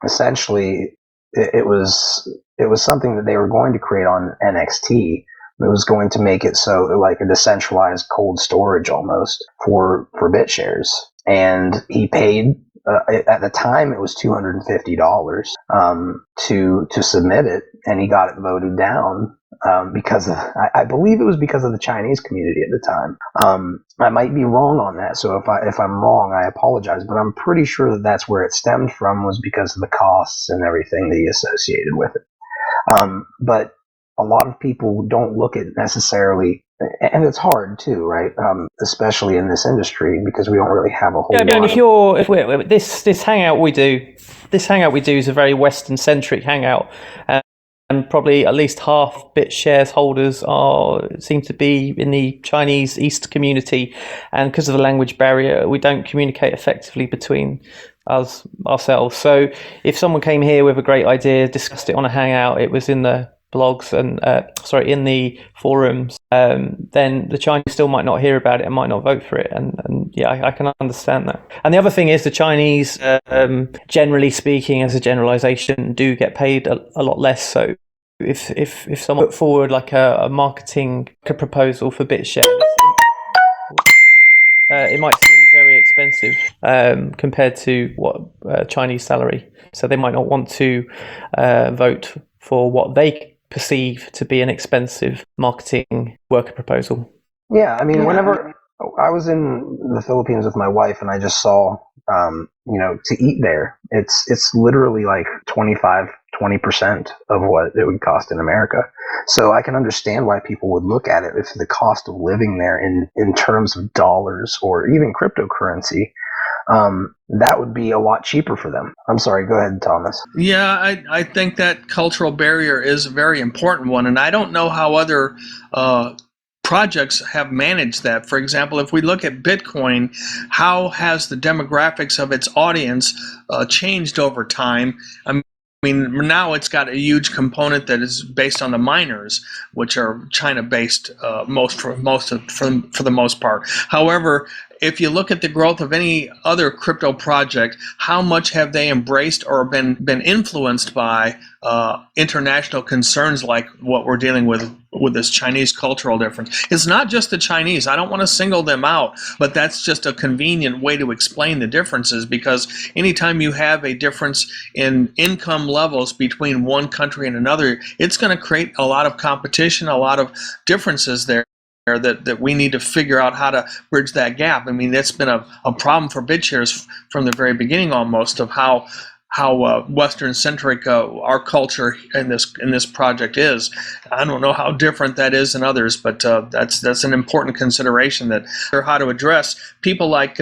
S2: essentially. It was something that they were going to create on NXT. It was going to make it so like a decentralized cold storage almost for BitShares. And he paid, at the time it was $250 to submit it, and he got it voted down because I believe it was because of the Chinese community at the time. I might be wrong on that, so if I'm wrong, I apologize. But I'm pretty sure that that's where it stemmed from, was because of the costs and everything that he associated with it. But a lot of people don't look at necessarily, and it's hard too, right? Especially in this industry, because we don't really have a whole lot.
S5: This hangout we do is a very Western centric hangout. And probably at least half BitShares holders seem to be in the Chinese East community, and because of the language barrier, we don't communicate effectively between ourselves. So if someone came here with a great idea, discussed it on a hangout, it was in the blogs and in the forums, then the Chinese still might not hear about it and might not vote for it, and yeah, I can understand that. And the other thing is, the Chinese, generally speaking, as a generalization, do get paid a lot less. So if someone put forward like a marketing proposal for BitShares, it might seem very expensive compared to what Chinese salary. So they might not want to vote for what they perceive to be an expensive marketing worker proposal.
S2: Yeah, I mean, whenever I was in the Philippines with my wife, and I just saw, to eat there, it's literally like 20% of what it would cost in America. So I can understand why people would look at it if the cost of living there in terms of dollars or even cryptocurrency, that would be a lot cheaper for them. I'm sorry, go ahead, Thomas.
S4: Yeah, I think that cultural barrier is a very important one, and I don't know how other projects have managed that. For example, if we look at Bitcoin, how has the demographics of its audience changed over time? I mean, now it's got a huge component that is based on the miners, which are China-based for the most part. However, if you look at the growth of any other crypto project, how much have they embraced or been influenced by international concerns like what we're dealing with this Chinese cultural difference? It's not just the Chinese. I don't want to single them out, but that's just a convenient way to explain the differences, because anytime you have a difference in income levels between one country and another, it's going to create a lot of competition, a lot of differences there that we need to figure out how to bridge that gap. I mean, that's been a problem for BitShares from the very beginning, almost, of how Western centric our culture in this project is. I don't know how different that is in others, but that's an important consideration, that or how to address people like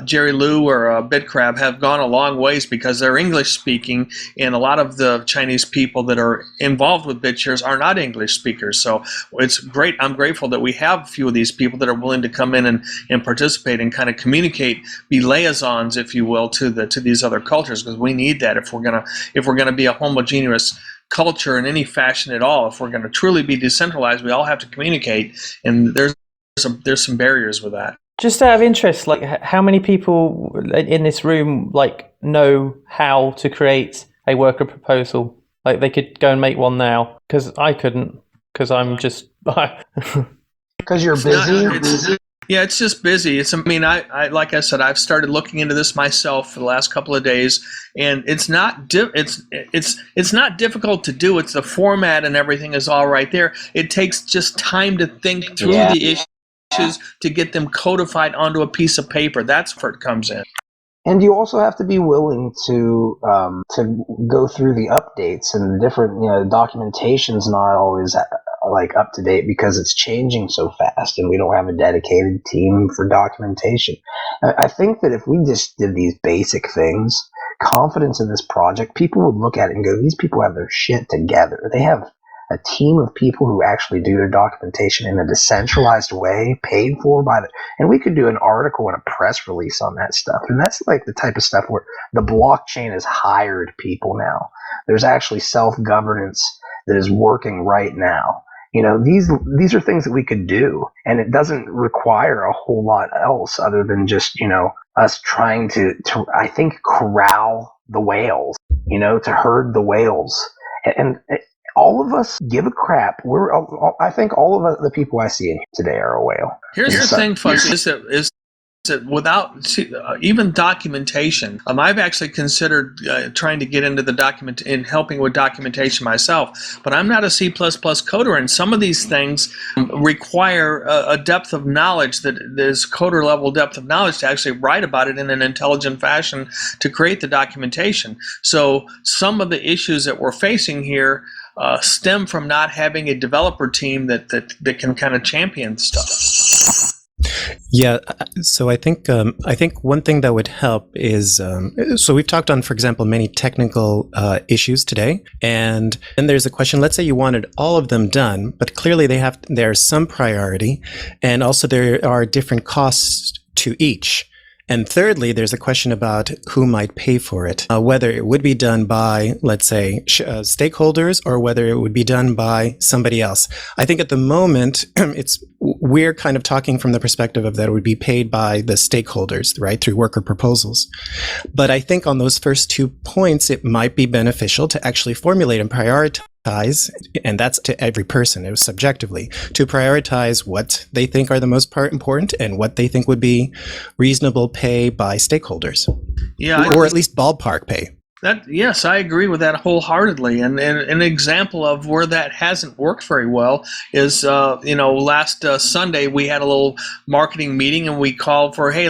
S4: Jerry Liu or BitCrab have gone a long ways because they're English speaking, and a lot of the Chinese people that are involved with BitShares are not English speakers. So it's great. I'm grateful that we have a few of these people that are willing to come in and participate and kind of communicate, be liaisons, if you will, to these other cultures, because we need that if we're gonna be a homogeneous culture in any fashion at all. If we're going to truly be decentralized, we all have to communicate, and there's some barriers with that.
S5: Just out of interest, like, how many people in this room know how to create a worker proposal? Like they could go and make one now, because I couldn't, because I'm just
S2: Because you're busy.
S4: Yeah, it's just busy. I like I said, I've started looking into this myself for the last couple of days, and it's not it's not difficult to do. It's the format and everything is all right there. It takes just time to think through the issues to get them codified onto a piece of paper. That's where it comes in.
S2: And you also have to be willing to go through the updates and different, documentation's not always like up to date because it's changing so fast, and we don't have a dedicated team for documentation. I think that if we just did these basic things, confidence in this project, people would look at it and go, "These people have their shit together. They have a team of people who actually do their documentation in a decentralized way, paid for by the," and we could do an article and a press release on that stuff. And that's like the type of stuff where the blockchain has hired people now. There's actually self-governance that is working right now. These are things that we could do, and it doesn't require a whole lot else other than just, us trying to I think, corral the whales, to herd the whales. And all of us give a crap. I think all of the people I see in here today are a whale.
S4: Here's the thing, folks, is that without even documentation, I've actually considered trying to get into the in helping with documentation myself, but I'm not a C++ coder, and some of these things require a depth of knowledge that there's coder level depth of knowledge to actually write about it in an intelligent fashion to create the documentation. So some of the issues that we're facing here stem from not having a developer team that can kind of champion stuff.
S6: Yeah, so I think one thing that would help is so we've talked on, for example, many technical issues today, and then there's a question. Let's say you wanted all of them done, but clearly there's some priority, and also there are different costs to each. And thirdly, there's a question about who might pay for it, whether it would be done by, let's say, stakeholders, or whether it would be done by somebody else. I think at the moment, we're kind of talking from the perspective of that it would be paid by the stakeholders, right, through worker proposals. But I think on those first 2 points, it might be beneficial to actually formulate and prioritize, and that's to every person, it was subjectively, to prioritize what they think are the most important and what they think would be reasonable pay by stakeholders. Yeah, or at least ballpark pay.
S4: Yes, I agree with that wholeheartedly. And an example of where that hasn't worked very well is, last Sunday we had a little marketing meeting, and we called for, hey,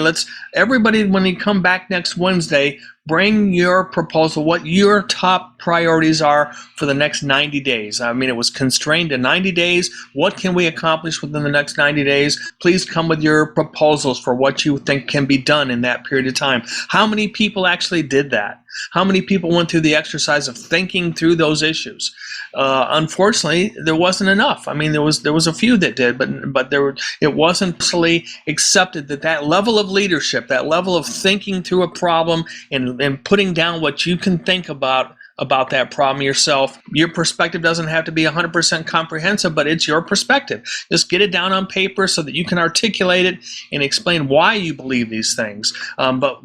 S4: everybody, when you come back next Wednesday, bring your proposal, what your top priorities are for the next 90 days. I mean, it was constrained to 90 days. What can we accomplish within the next 90 days? Please come with your proposals for what you think can be done in that period of time. How many people actually did that? How many people went through the exercise of thinking through those issues? Unfortunately, there wasn't enough. I mean, there was a few that did, but it wasn't fully accepted that level of leadership, that level of thinking through a problem and putting down what you can think about that problem yourself. Your perspective doesn't have to be 100% comprehensive, but it's your perspective. Just get it down on paper so that you can articulate it and explain why you believe these things. But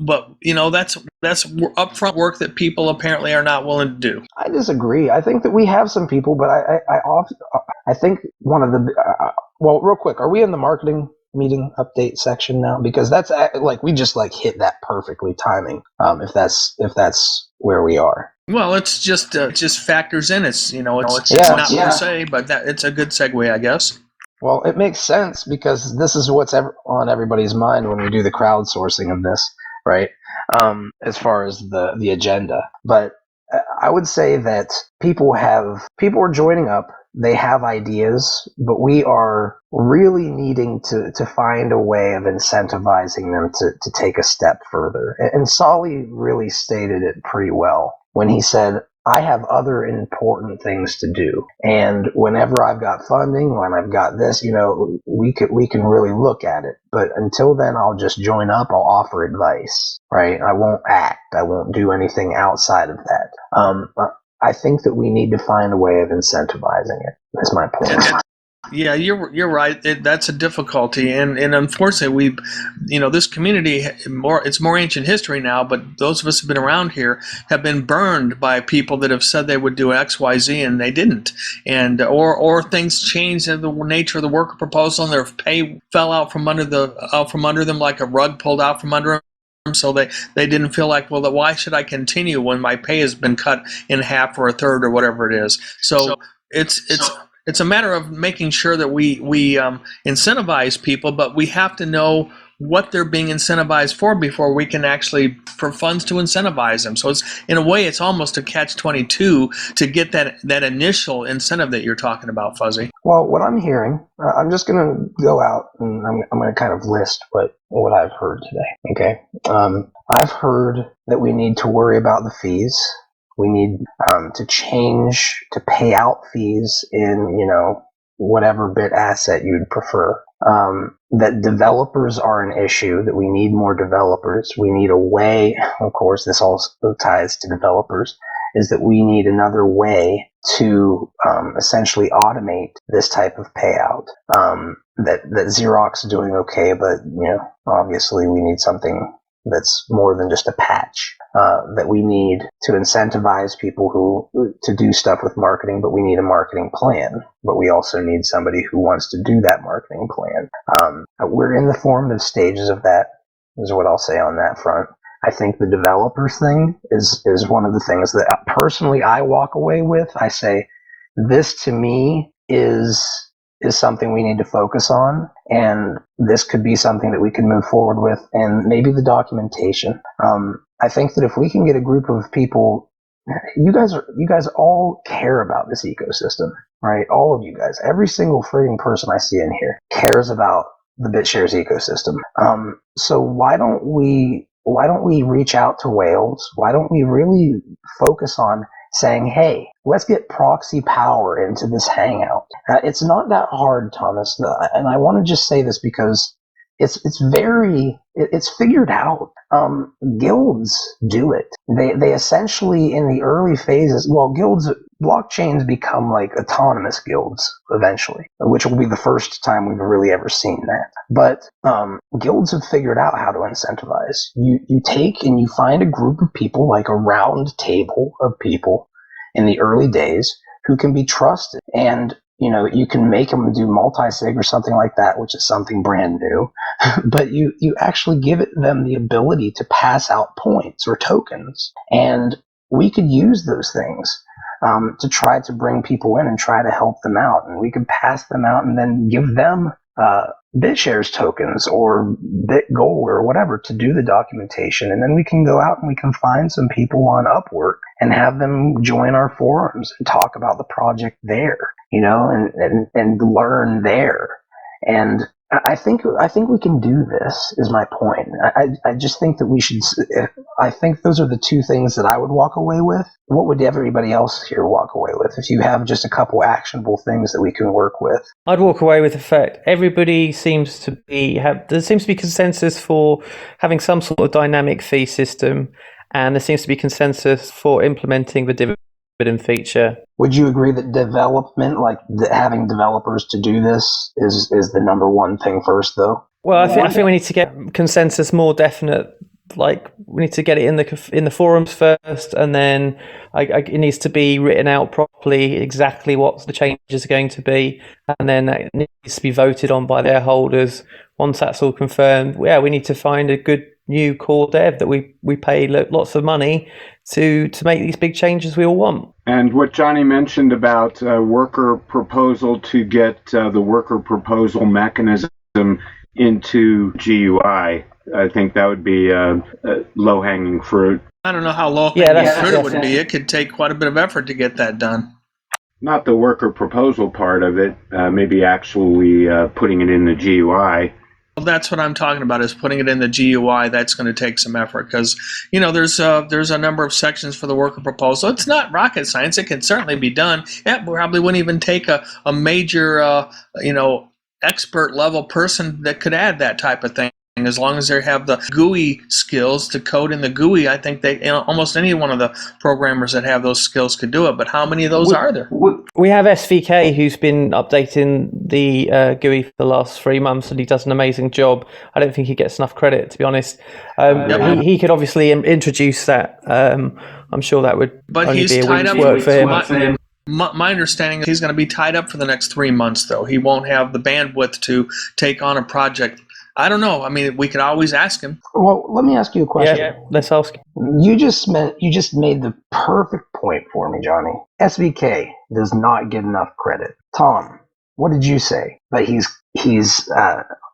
S4: that's upfront work that people apparently are not willing to do.
S2: I disagree. I think that we have some people, but I think one of the well, real quick, are we in the marketing meeting update section now? Because that's like we just like hit that perfectly timing. If that's where we are.
S4: Well, it's just factors in. It's not per se, but it's a good segue, I guess.
S2: Well, it makes sense because this is what's on everybody's mind when we do the crowdsourcing of this, right? As far as the agenda, but I would say that people are joining up. They have ideas, but we are really needing to find a way of incentivizing them to take a step further. And Solly really stated it pretty well when he said, I have other important things to do. And whenever I've got funding, when I've got this, we can really look at it. But until then, I'll just join up. I'll offer advice, right? I won't act. I won't do anything outside of that. I think that we need to find a way of incentivizing it. That's my point.
S4: Yeah, you're right. That's a difficulty, and unfortunately, this community it's more ancient history now. But those of us who've been around here have been burned by people that have said they would do X, Y, Z, and they didn't, and or things changed in the nature of the worker proposal, and their pay fell out from under them like a rug pulled out from under them. So they didn't feel like, well, why should I continue when my pay has been cut in half or a third or whatever it is? So it's a matter of making sure that we incentivize people, but we have to know what they're being incentivized for before we can actually, for funds to incentivize them. So it's, in a way, it's almost a catch-22 to get that initial incentive that you're talking about, Fuzzy.
S2: Well, what I'm hearing, I'm just going to go out and I'm going to kind of list what I've heard today. Okay. I've heard that we need to worry about the fees. We need to change to pay out fees in, whatever bit asset you'd prefer. That developers are an issue, that we need more developers. We need a way, of course, this also ties to developers, is that we need another way to essentially automate this type of payout. That Xerox is doing okay, but, obviously we need something that's more than just a patch, that we need to incentivize people to do stuff with marketing, but we need a marketing plan. But we also need somebody who wants to do that marketing plan. We're in the formative stages of that, is what I'll say on that front. I think the developer thing is one of the things that personally I walk away with. I say, this to me is something we need to focus on, and this could be something that we can move forward with, and maybe the documentation. I think that if we can get a group of people, you guys all care about this ecosystem, right? All of you guys, every single frigging person I see in here cares about the BitShares ecosystem. So why don't we reach out to Wales? Why don't we really focus on saying, hey, let's get proxy power into this Hangout? It's not that hard, Thomas, and I want to just say this because it's figured out. Guilds do it. They essentially, in the early phases, blockchains become like autonomous guilds eventually, which will be the first time we've really ever seen that. But guilds have figured out how to incentivize. You take and you find a group of people, like a round table of people in the early days who can be trusted, and you can make them do multi-sig or something like that, which is something brand new. But you actually give them the ability to pass out points or tokens, and we could use those things to try to bring people in and try to help them out, and we could pass them out and then give them BitShares tokens or BitGold or whatever to do the documentation. And then we can go out and we can find some people on Upwork and have them join our forums and talk about the project there, and learn there. And I think we can do this, is my point. I just think that we should. I think those are the two things that I would walk away with. What would everybody else here walk away with if you have just a couple actionable things that we can work with?
S5: I'd walk away with the fact everybody seems to there seems to be consensus for having some sort of dynamic fee system, and there seems to be consensus for implementing the dividend feature.
S2: Would you agree that development, like having developers to do this, is the number one thing first, though?
S5: Well, I think we need to get consensus more definite. Like, we need to get it in the forums first, and then it needs to be written out properly exactly what the changes are going to be, and then it needs to be voted on by their holders. Once that's all confirmed, we need to find a good new core dev that we pay lots of money to make these big changes we all want.
S7: And what Johnny mentioned about worker proposal, to get the worker proposal mechanism into GUI, I think that would be a low-hanging fruit.
S4: I don't know how low-hanging fruit it would be. It could take quite a bit of effort to get that done.
S7: Not the worker proposal part of it, maybe actually putting it in the GUI.
S4: Well, that's what I'm talking about, is putting it in the GUI. That's going to take some effort because, there's a number of sections for the worker proposal. It's not rocket science. It can certainly be done. It probably wouldn't even take a major, expert level person that could add that type of thing. as long as they have the GUI skills to code in the GUI. I think almost any one of the programmers that have those skills could do it. But how many of those are there?
S5: We have SVK who's been updating the GUI for the last 3 months, and he does an amazing job. I don't think he gets enough credit, to be honest. He could obviously introduce that. I'm sure that would only be a week's work for him.
S4: My understanding is he's going to be tied up for the next 3 months, though. He won't have the bandwidth to take on a project. I don't know. I mean, we could always ask him.
S2: Well, let me ask you a question.
S5: Yeah, let's ask him.
S2: You just made the perfect point for me, Johnny. SVK does not get enough credit. Tom, what did you say? That he's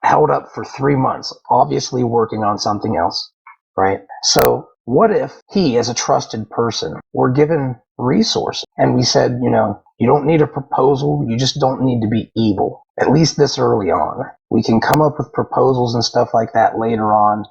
S2: held up for 3 months, obviously working on something else, right? So what if he, as a trusted person, were given resources and we said, you don't need a proposal, you just don't need to be evil, at least this early on. We can come up with proposals and stuff like that later on,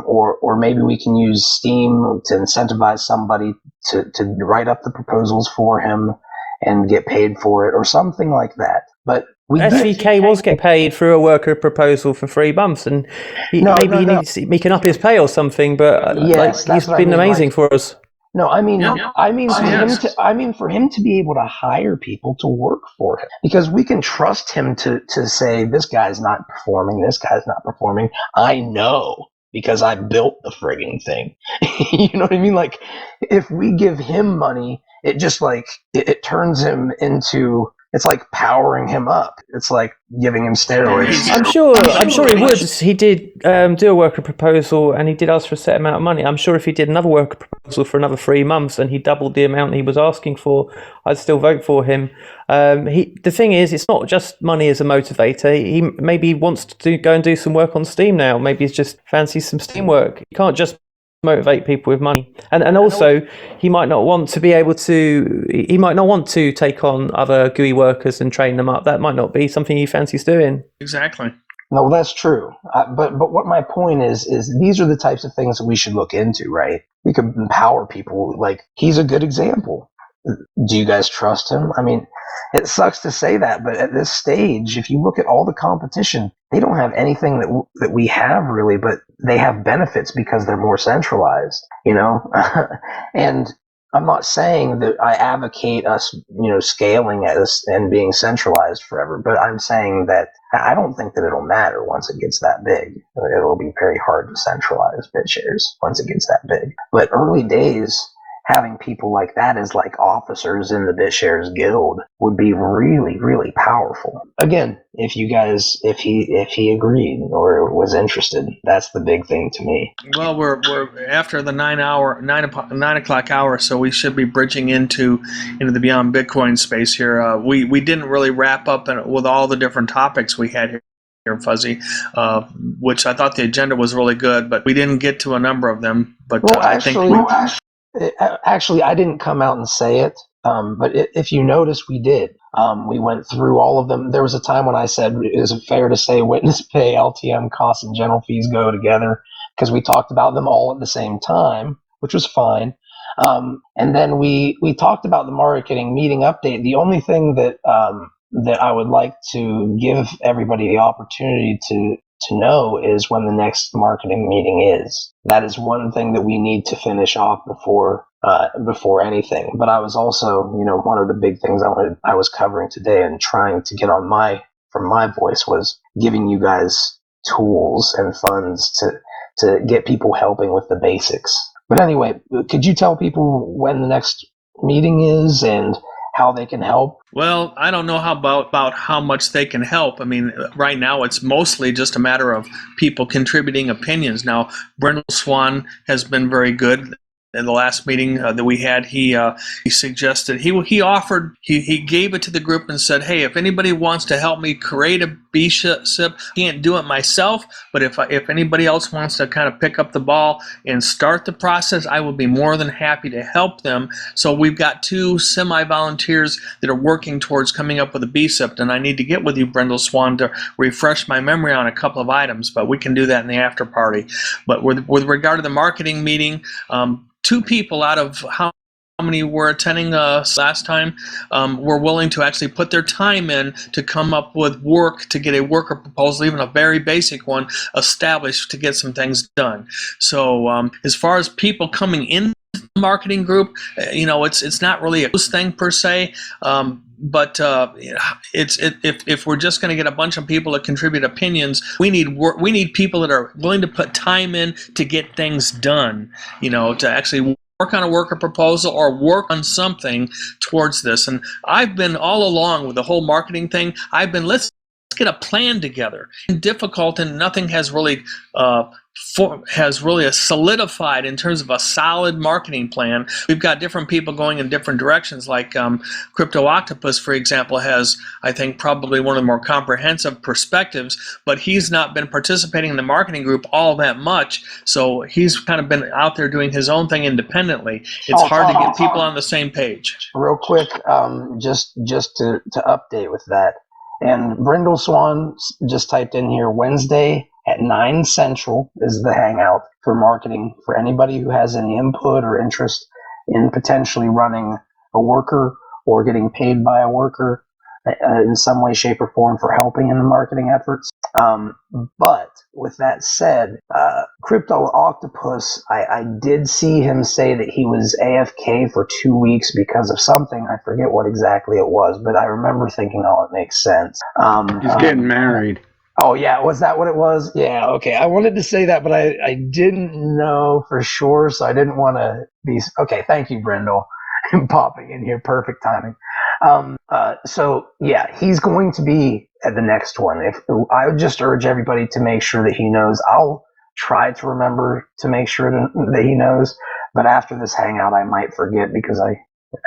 S2: or maybe we can use Steam to incentivize somebody to write up the proposals for him and get paid for it, or something like that. But
S5: SVK was getting paid through a worker proposal for 3 months, and he can up his pay or something. But he's been amazing for us.
S2: No, I mean for him to be able to hire people to work for him, because we can trust him to say, this guy's not performing, this guy's not performing. I know, because I built the frigging thing. You know what I mean? Like, if we give him money, it just it turns him into, it's like powering him up. It's like giving him steroids.
S5: I'm sure he would. He did do a worker proposal, and he did ask for a set amount of money. I'm sure if he did another worker proposal for another 3 months and he doubled the amount he was asking for, I'd still vote for him. The thing is, it's not just money as a motivator. He maybe wants to go and do some work on Steam now. Maybe he's just fancies some Steam work. You can't just motivate people with money, and also he might not want to take on other GUI workers and train them up. That might not be something he fancies doing.
S4: Exactly.
S2: No, that's true. But what my point is these are the types of things that we should look into, right? We could empower people. Like, he's a good example. Do you guys trust him? I mean, it sucks to say that, but at this stage, if you look at all the competition, they don't have anything that we have really, but they have benefits because they're more centralized, And I'm not saying that I advocate us, scaling us and being centralized forever, but I'm saying that I don't think that it'll matter once it gets that big. It'll be very hard to centralize BitShares once it gets that big. But early days, having people like that as like officers in the BitShares guild would be really, really powerful. Again, if he agreed or was interested, that's the big thing to me.
S4: Well, we're after the 9 o'clock hour, so we should be bridging into the Beyond Bitcoin space here. We didn't really wrap up with all the different topics we had here, Fuzzy, which I thought the agenda was really good, but we didn't get to a number of them. But
S2: Actually, I didn't come out and say it, but if you notice, we did. We went through all of them. There was a time when I said, is it fair to say witness pay, LTM costs, and general fees go together? Because we talked about them all at the same time, which was fine. And then we talked about the marketing meeting update. The only thing that I would like to give everybody the opportunity to know is when the next marketing meeting is. That is one thing that we need to finish off before anything. But I was also, one of the big things I was covering today and trying to get from my voice was giving you guys tools and funds to get people helping with the basics. But anyway, could you tell people when the next meeting is and how they can help?
S4: Well, I don't know about how much they can help. I mean, right now it's mostly just a matter of people contributing opinions. Now, Brindle Swan has been very good. In the last meeting that we had, he suggested, he offered, he gave it to the group and said, hey, if anybody wants to help me create a BSIP, can't do it myself, but if anybody else wants to kind of pick up the ball and start the process, I will be more than happy to help them. So we've got 2 semi-volunteers that are working towards coming up with a BSIP, and I need to get with you, Brindle Swan, to refresh my memory on a couple of items, but we can do that in the after party. But with regard to the marketing meeting, 2 people out of how many were attending last time were willing to actually put their time in to come up with work to get a worker proposal, even a very basic one, established to get some things done. So as far as people coming in the marketing group, it's not really a thing per se. But if we're just going to get a bunch of people to contribute opinions, we need people that are willing to put time in to get things done. To actually work on a worker proposal or work on something towards this. And I've been all along with the whole marketing thing. Let's get a plan together. It's difficult, and nothing has really solidified in terms of a solid marketing plan. We've got different people going in different directions, like Crypto Octopus, for example, has, I think, probably one of the more comprehensive perspectives, but he's not been participating in the marketing group all that much, so he's kind of been out there doing his own thing independently. It's hard to get people on the same page.
S2: Real quick, just to update with that, and Brindle Swan just typed in here, Wednesday at 9 Central is the Hangout for marketing for anybody who has any input or interest in potentially running a worker or getting paid by a worker in some way, shape, or form for helping in the marketing efforts. But with that said, Crypto Octopus, I did see him say that he was AFK for 2 weeks because of something. I forget what exactly it was, but I remember thinking, oh, it makes sense.
S7: He's getting married.
S2: Oh, yeah. Was that what it was? Yeah, okay. I wanted to say that, but I didn't know for sure, so I didn't want to be... Okay, thank you, Brindle, popping in here. Perfect timing. So, yeah, he's going to be at the next one. I would just urge everybody to make sure that he knows. I'll try to remember to make sure that he knows, but after this Hangout, I might forget because I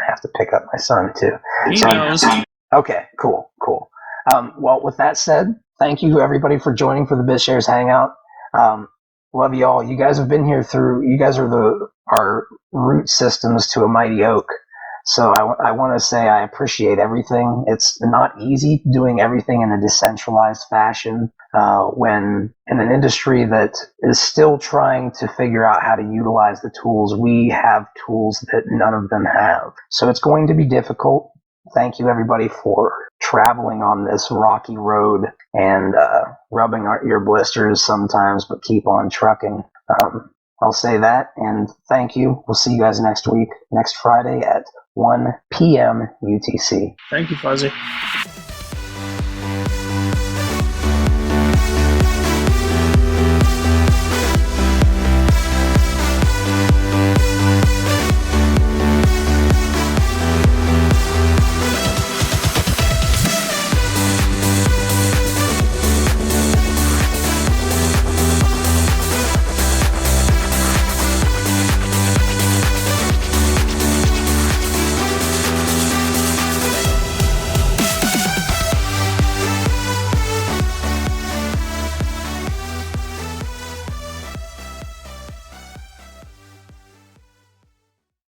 S2: have to pick up my son, too.
S4: He knows.
S2: Okay, cool. Well, with that said, thank you, everybody, for joining for the BitShares Hangout. Love you all. You guys have been here you guys are our root systems to a mighty oak. So I want to say I appreciate everything. It's not easy doing everything in a decentralized fashion when in an industry that is still trying to figure out how to utilize the tools. We have tools that none of them have. So it's going to be difficult. Thank you, everybody, for traveling on this rocky road and rubbing our ear blisters sometimes, but keep on trucking. I'll say that, and thank you. We'll see you guys next week, next Friday at 1 p.m. UTC.
S4: Thank you, Fuzzy.